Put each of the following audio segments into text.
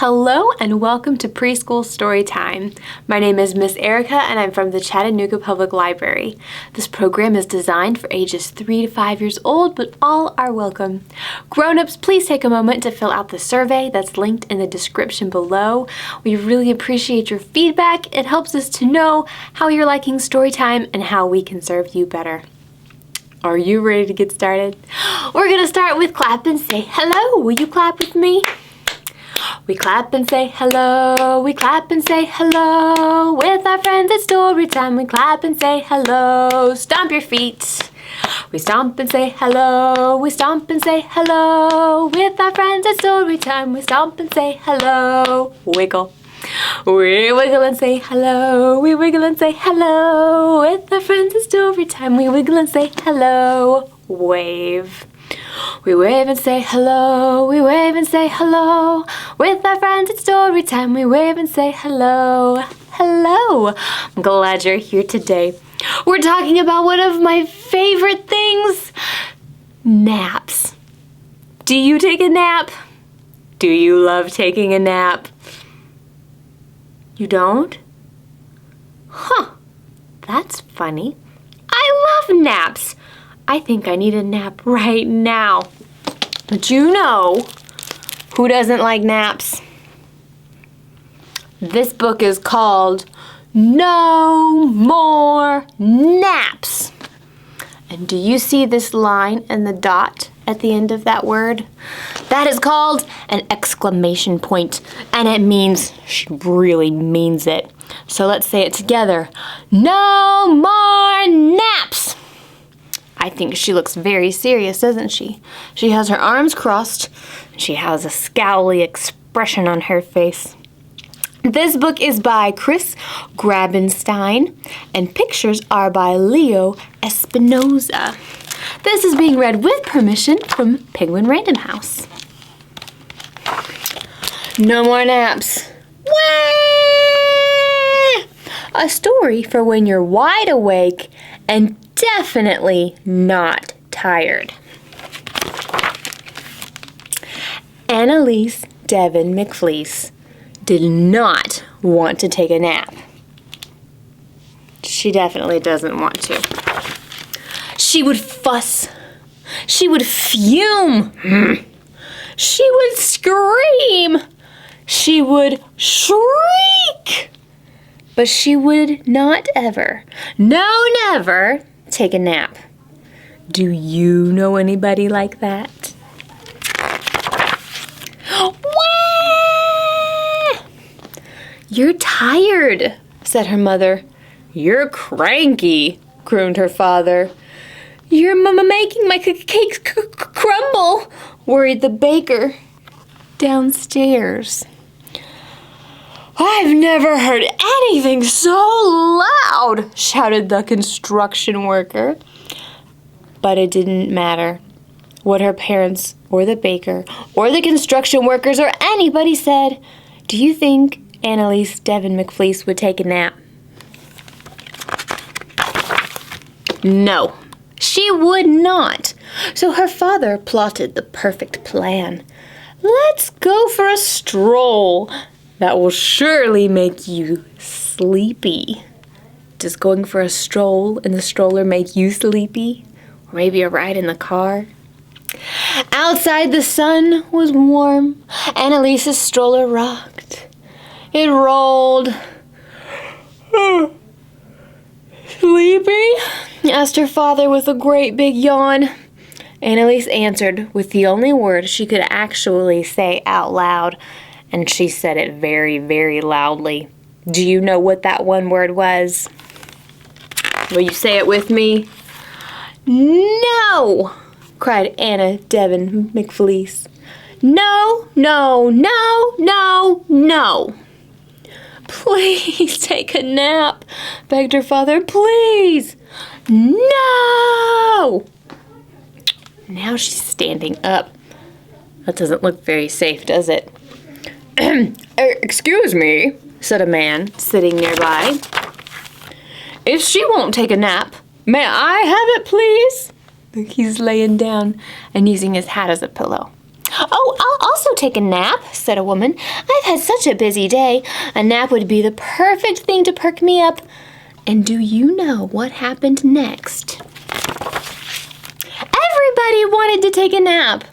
Hello and welcome to Preschool Storytime. My name is Miss Erica and I'm from the Chattanooga Public Library. This program is designed for ages 3 to 5 years old, but all are welcome. Grown-ups, please take a moment to fill out the survey that's linked in the description below. We really appreciate your feedback. It helps us to know how you're liking Storytime and how we can serve you better. Are you ready to get started? We're gonna start with clap and say hello. Will you clap with me? We clap and say hello, we clap and say hello. With our friends at Storytime, we clap and say hello. Stomp your feet. We stomp and say hello, we stomp and say hello. With our friends at Storytime, we stomp and say hello. Wiggle. We wiggle and say hello, we wiggle and say hello. With our friends at Storytime, we wiggle and say hello. Wave. We wave and say hello, we wave and say hello. With our friends at Storytime, we wave and say hello. Hello! I'm glad you're here today. We're talking about one of my favorite things, naps. Do you take a nap? Do you love taking a nap? You don't? Huh, that's funny. I love naps. I think I need a nap right now. But you know who doesn't like naps? This book is called No More Naps. And do you see this line and the dot at the end of that word? That is called an exclamation point, and it means she really means it. So let's say it together. No more naps. I think she looks very serious, doesn't she? She has her arms crossed, and she has a scowly expression on her face. This book is by Chris Grabenstein, and pictures are by Leo Espinoza. This is being read with permission from Penguin Random House. No more naps. Wah! A story for when you're wide awake and definitely not tired. Annalise Devin McFleece did not want to take a nap. She definitely doesn't want to. She would fuss. She would fume. She would scream. She would shriek. But she would not ever, no never, take a nap. Do you know anybody like that? Wah! You're tired, said her mother. You're cranky, crooned her father. You're making my cakes crumble, worried the baker downstairs. I've never heard anything so loud, shouted the construction worker. But it didn't matter what her parents or the baker or the construction workers or anybody said. Do you think Annalise Devin McFleece would take a nap? No, she would not. So her father plotted the perfect plan. Let's go for a stroll. That will surely make you sleepy. Does going for a stroll in the stroller make you sleepy? Or maybe a ride in the car? Outside the sun was warm. Annalise's stroller rocked. It rolled. Sleepy? Asked her father with a great big yawn. Annalise answered with the only word she could actually say out loud. And she said it very, very loudly. Do you know what that one word was? Will you say it with me? No! Cried Anna Devin McFleece. No, no, no, no, no. Please take a nap, begged her father. Please. No! Now she's standing up. That doesn't look very safe, does it? Excuse me, said a man sitting nearby. If she won't take a nap, may I have it, please? He's laying down and using his hat as a pillow. "Oh, I'll also take a nap," said a woman. "I've had such a busy day. A nap would be the perfect thing to perk me up." And do you know what happened next? Everybody wanted to take a nap.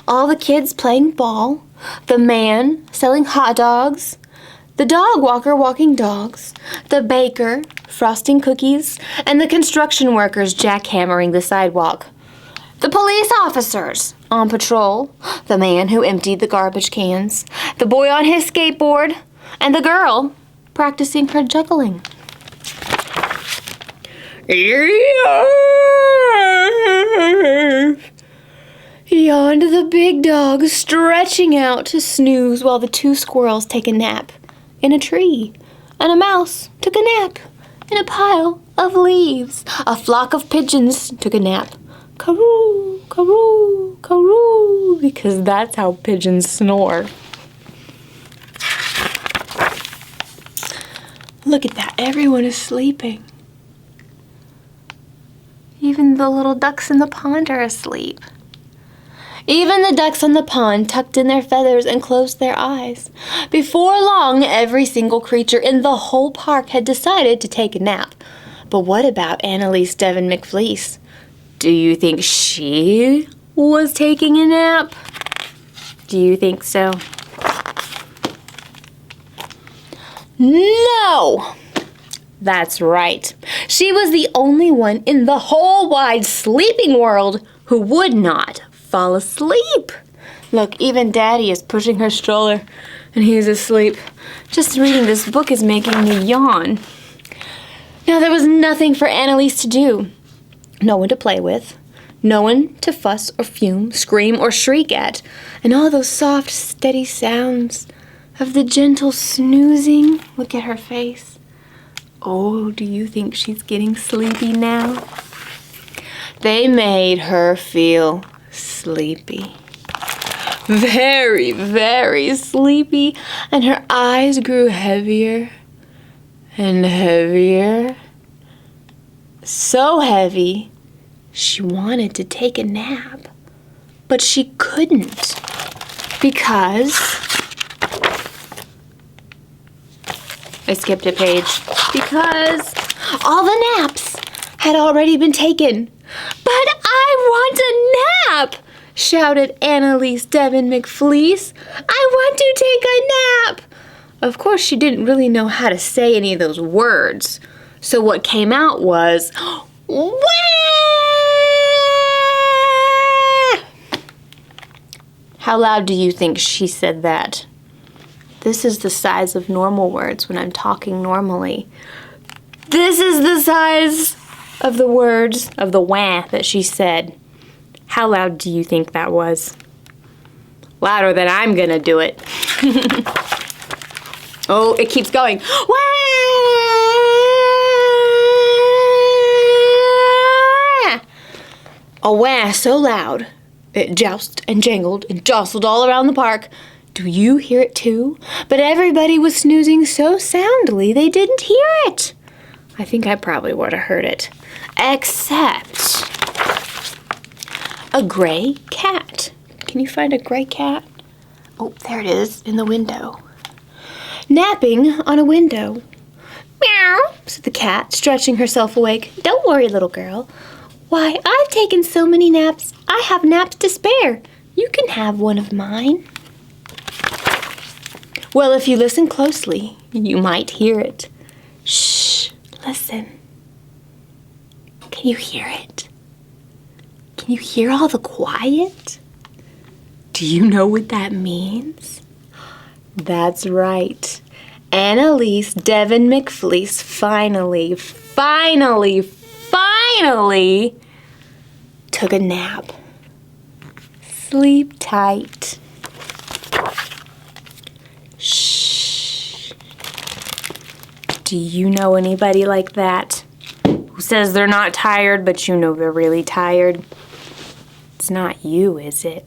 All the kids playing ball, the man selling hot dogs, the dog walker walking dogs, the baker frosting cookies, and the construction workers jackhammering the sidewalk. The police officers on patrol, the man who emptied the garbage cans, the boy on his skateboard, and the girl practicing her juggling. Yawned the big dog, stretching out to snooze while the two squirrels take a nap in a tree, and a mouse took a nap in a pile of leaves. A flock of pigeons took a nap. Caroo, caroo, caroo, because that's how pigeons snore. Look at that, everyone is sleeping. Even the little ducks in the pond are asleep. Even the ducks on the pond tucked in their feathers and closed their eyes. Before long, every single creature in the whole park had decided to take a nap. But what about Annalise Devon McFleece? Do you think she was taking a nap? Do you think so? No! That's right. She was the only one in the whole wide sleeping world who would not fall asleep. Look, even Daddy is pushing her stroller, and he is asleep. Just reading this book is making me yawn. Now, there was nothing for Annalise to do. No one to play with. No one to fuss or fume, scream or shriek at. And all those soft, steady sounds of the gentle snoozing. Look at her face. Oh, do you think she's getting sleepy now? They made her feel sleepy. Very, very sleepy. And her eyes grew heavier and heavier. So heavy, she wanted to take a nap. But she couldn't. Because... I skipped a page. Because all the naps had already been taken. "But I want a nap!" shouted Annalise Devon McFleece. "I want to take a nap!" Of course, she didn't really know how to say any of those words. So what came out was, "Wah!" How loud do you think she said that? This is the size of normal words when I'm talking normally. This is the size of the words of the wah that she said. How loud do you think that was? Louder than I'm gonna do it. Oh, it keeps going. Wah! A wah so loud, it jousted and jangled and jostled all around the park. Do you hear it too? But everybody was snoozing so soundly they didn't hear it. I think I probably would have heard it. Except a gray cat. Can you find a gray cat? Oh, there it is in the window. Napping on a window. "Meow," said the cat, stretching herself awake. "Don't worry, little girl. Why, I've taken so many naps, I have naps to spare. You can have one of mine." Well, if you listen closely, you might hear it. Shh, listen. Can you hear it? Can you hear all the quiet? Do you know what that means? That's right. Annalise Devon McFleece finally took a nap. Sleep tight. Shh. Do you know anybody like that? Who says they're not tired, but you know they're really tired? It's not you, is it?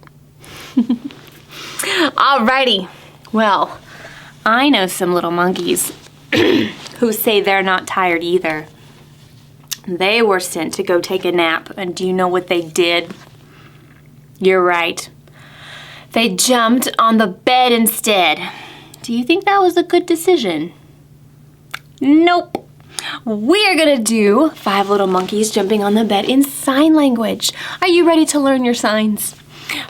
Alrighty. Well, I know some little monkeys who say they're not tired either. They were sent to go take a nap, and do you know what they did? You're right. They jumped on the bed instead. Do you think that was a good decision? Nope. We're gonna do 5 little monkeys jumping on the bed in sign language. Are you ready to learn your signs?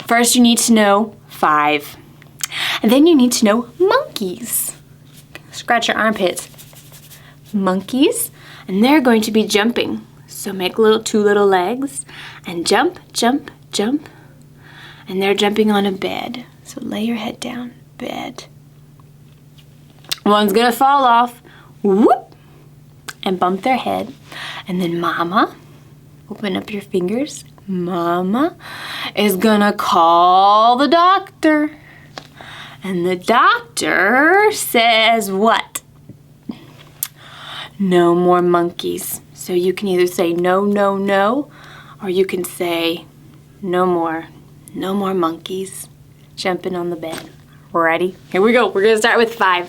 First, you need to know 5. And then you need to know monkeys. Scratch your armpits. Monkeys, and they're going to be jumping. So make 2 little legs and jump, jump, jump. And they're jumping on a bed. So lay your head down, bed. One's gonna fall off, whoop, and bump their head. And then mama, open up your fingers. Mama is gonna call the doctor. And the doctor says what? No more monkeys. So you can either say no, no, no, or you can say no more monkeys jumping on the bed. Ready? Here we go. We're gonna start with 5.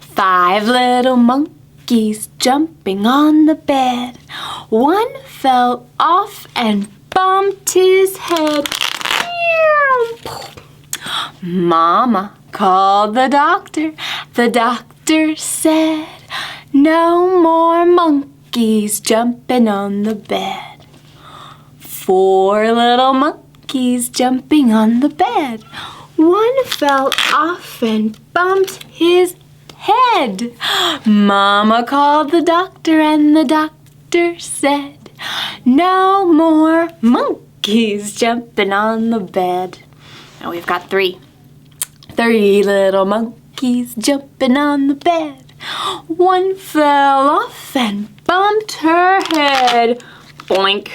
5 little monkeys jumping on the bed. One fell off and bumped his head. Mama called the doctor. The doctor said, no more monkeys jumping on the bed. 4 little monkeys jumping on the bed. One fell off and bumped his head. Mama called the doctor and the doctor said, no more monkeys jumping on the bed. Now we've got 3. 3 little monkeys jumping on the bed. One fell off and bumped her head. Boink.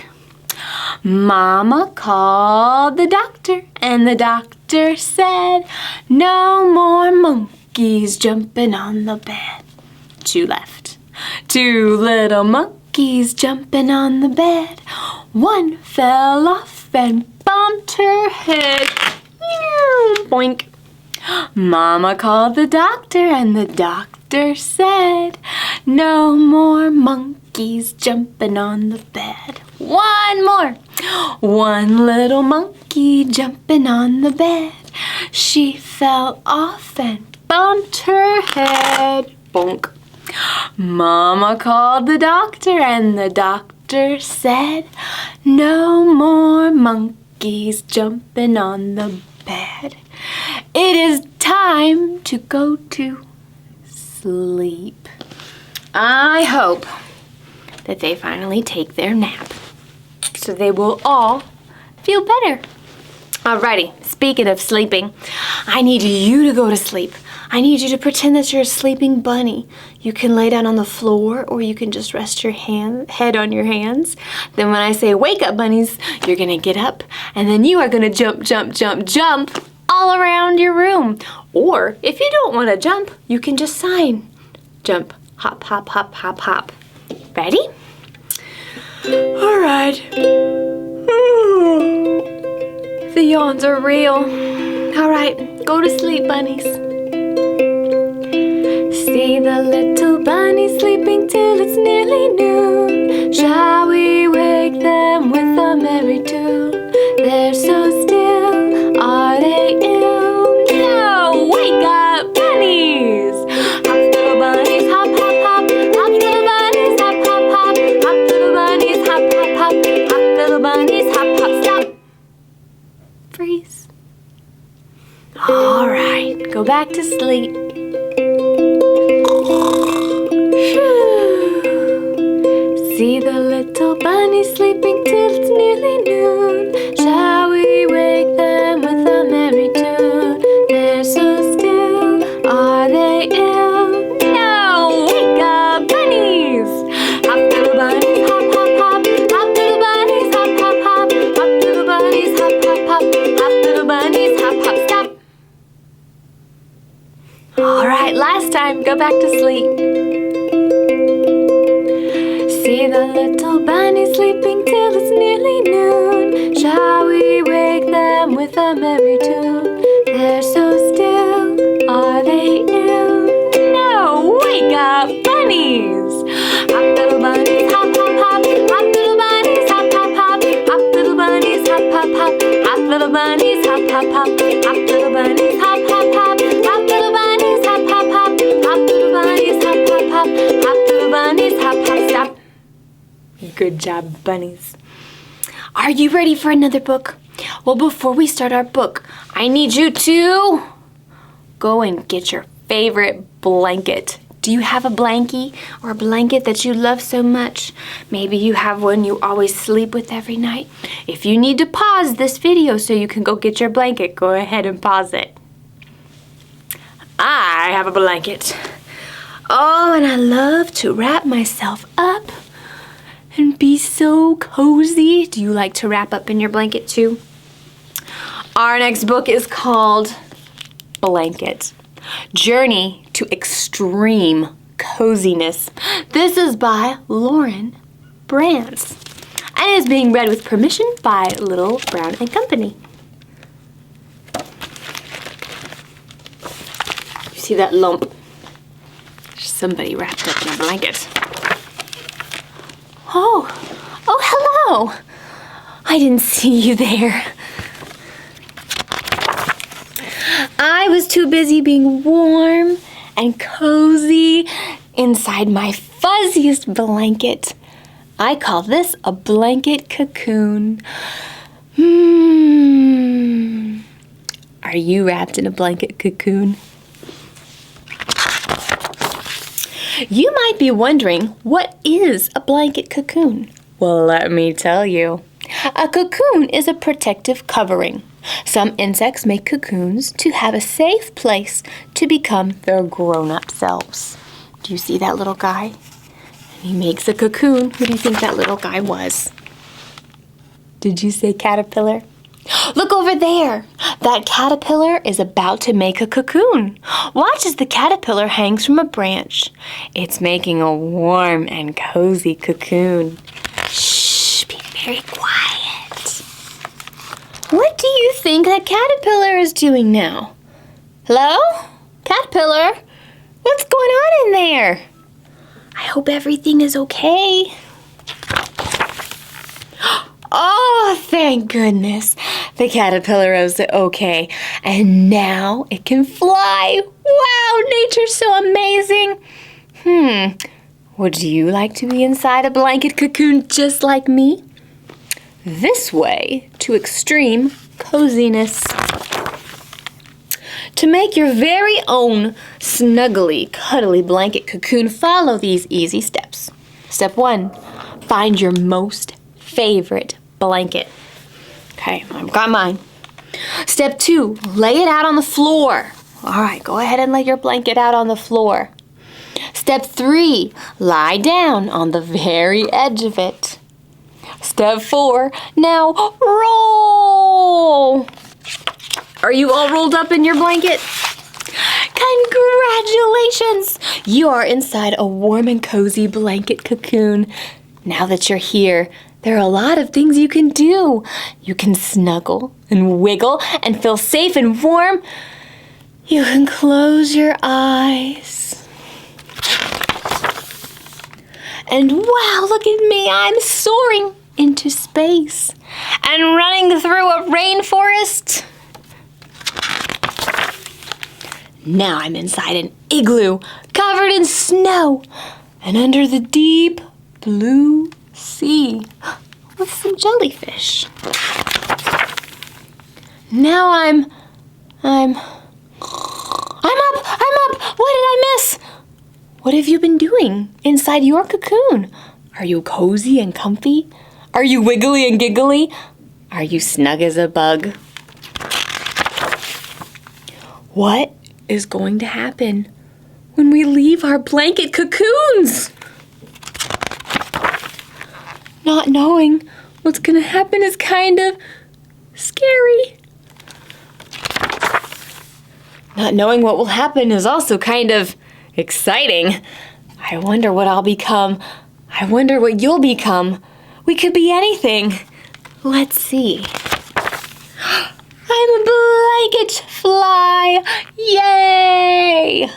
Mama called the doctor and the doctor said, no more monkeys jumping on the bed. 2 left. 2 little monkeys jumping on the bed. One fell off and bumped her head. Boink. Mama called the doctor and the doctor said, no more monkeys jumping on the bed. 1 more. 1 little monkey jumping on the bed. She fell off and bumped her head. Bonk. Mama called the doctor and the doctor said, no more monkeys jumping on the bed. It is time to go to sleep. I hope that they finally take their nap so they will all feel better. Alrighty, speaking of sleeping, I need you to go to sleep. I need you to pretend that you're a sleeping bunny. You can lay down on the floor or you can just rest your head on your hands. Then when I say wake up bunnies, you're gonna get up and then you are gonna jump, jump, jump, jump all around your room. Or if you don't wanna jump, you can just sign. Jump, hop, hop, hop, hop, hop. Ready? All right. The yawns are real. All right, go to sleep, bunnies. See the little bunnies sleeping till it's nearly noon. Shall we wake them with a merry tune? They're so still, are they ill? No, wake up, bunnies! Hop, little bunnies, hop, hop, hop. Hop, little bunnies, hop, hop, hop. Hop, little bunnies, hop, hop, hop. Hop, little bunnies, hop, hop, stop. Freeze. All right, go back to sleep. See the little bunnies sleeping till it's nearly noon. Shall we wake them with a merry tune? They're so still, are they ill? No, wake up, bunnies! Hop, little bunnies, hop, hop, hop. Hop, little bunnies, hop, hop, hop. Hop, little bunnies, hop, hop, hop. Hop, little bunnies, hop, hop, stop. All right, last time, go back to sleep. See the little bunnies sleeping till it's nearly noon. Shall we wake them with a merry tune? They're so still, are they ill? No, wake up, bunnies! Hop, little bunnies, hop, hop, hop. Hop, little bunnies, hop, hop, hop. Hop, little bunnies, hop, hop, hop. Hop, little bunnies, hop, hop, hop. Good job, bunnies. Are you ready for another book? Well, before we start our book, I need you to go and get your favorite blanket. Do you have a blankie or a blanket that you love so much? Maybe you have one you always sleep with every night. If you need to pause this video so you can go get your blanket, go ahead and pause it. I have a blanket. Oh, and I love to wrap myself up and be so cozy. Do you like to wrap up in your blanket too? Our next book is called Blanket: Journey to Extreme Coziness. This is by Lauren Brands and is being read with permission by Little Brown and Company. You see that lump? There's somebody wrapped up in a blanket. Oh, hello. I didn't see you there. I was too busy being warm and cozy inside my fuzziest blanket. I call this a blanket cocoon. Are you wrapped in a blanket cocoon? You might be wondering, what is a blanket cocoon? Well, let me tell you. A cocoon is a protective covering. Some insects make cocoons to have a safe place to become their grown-up selves. Do you see that little guy? He makes a cocoon. Who do you think that little guy was? Did you say caterpillar? Look over there. That caterpillar is about to make a cocoon. Watch as the caterpillar hangs from a branch. It's making a warm and cozy cocoon. Shh, be very quiet. What do you think that caterpillar is doing now? Hello? Caterpillar? What's going on in there? I hope everything is okay. Oh, thank goodness. The caterpillar is okay. And now it can fly. Wow, nature's so amazing. Would you like to be inside a blanket cocoon just like me? This way to extreme coziness. To make your very own snuggly, cuddly blanket cocoon, follow these easy steps. Step 1, find your most favorite blanket. Okay, I've got mine. Step 2, lay it out on the floor. All right, go ahead and lay your blanket out on the floor. Step 3, lie down on the very edge of it. Step 4, now roll. Are you all rolled up in your blanket? Congratulations! You are inside a warm and cozy blanket cocoon. Now that you're here, there are a lot of things you can do. You can snuggle and wiggle and feel safe and warm. You can close your eyes. And wow, look at me, I'm soaring into space and running through a rainforest. Now I'm inside an igloo covered in snow and under the deep blue sea with some jellyfish. Now I'm up. What did I miss? What have you been doing inside your cocoon? Are you cozy and comfy? Are you wiggly and giggly? Are you snug as a bug? What is going to happen when we leave our blanket cocoons? Not knowing what's going to happen is kind of scary. Not knowing what will happen is also kind of exciting. I wonder what I'll become. I wonder what you'll become. We could be anything. Let's see. I'm a blanket fly. Yay!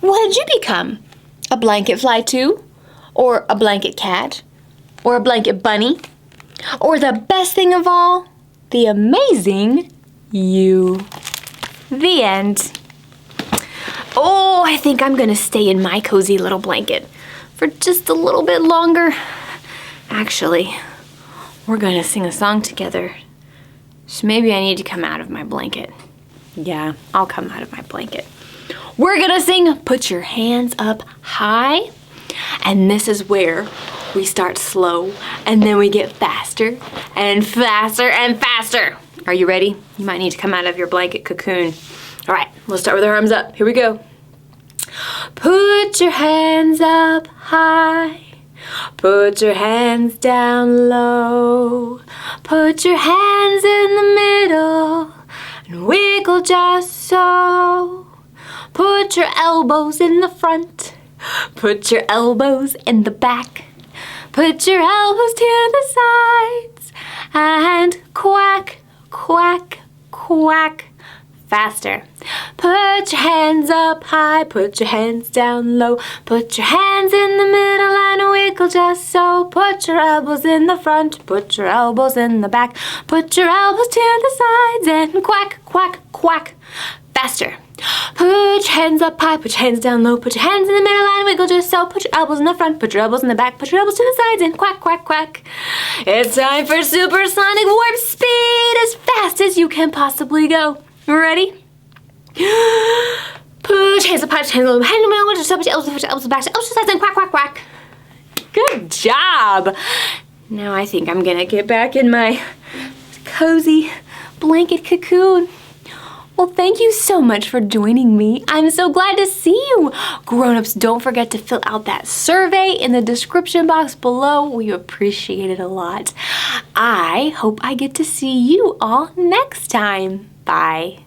What did you become? A blanket fly too? Or a blanket cat? Or a blanket bunny? Or the best thing of all, the amazing you. The end. Oh, I think I'm gonna stay in my cozy little blanket. for just a little bit longer. Actually, we're gonna sing a song together. So maybe I need to come out of my blanket. Yeah, I'll come out of my blanket. We're gonna sing Put Your Hands Up High. And this is where we start slow and then we get faster and faster and faster. Are you ready? You might need to come out of your blanket cocoon. All right, let's start with our arms up. Here we go. Put your hands up high. Put your hands down low. Put your hands in the middle and wiggle just so. Put your elbows in the front. Put your elbows in the back. Put your elbows to the sides and quack, quack, quack. Faster. Put your hands up high, put your hands down low, put your hands in the middle and wiggle just so. Put your elbows in the front, put your elbows in the back, put your elbows to the sides and quack, quack, quack. Faster. Put your hands up high, put your hands down low, put your hands in the middle and wiggle just so. Put your elbows in the front, put your elbows in the back, put your elbows to the sides and quack, quack, quack. It's time for supersonic warp speed as fast as you can possibly go. Ready? Put your hands up high, put your hands low, hand in the middle, just put your elbows back, elbows to the sides and quack, quack, quack. Good job. Now I think I'm gonna get back in my cozy blanket cocoon. Well, thank you so much for joining me. I'm so glad to see you. Grown-ups, don't forget to fill out that survey in the description box below. We appreciate it a lot. I hope I get to see you all next time. Bye.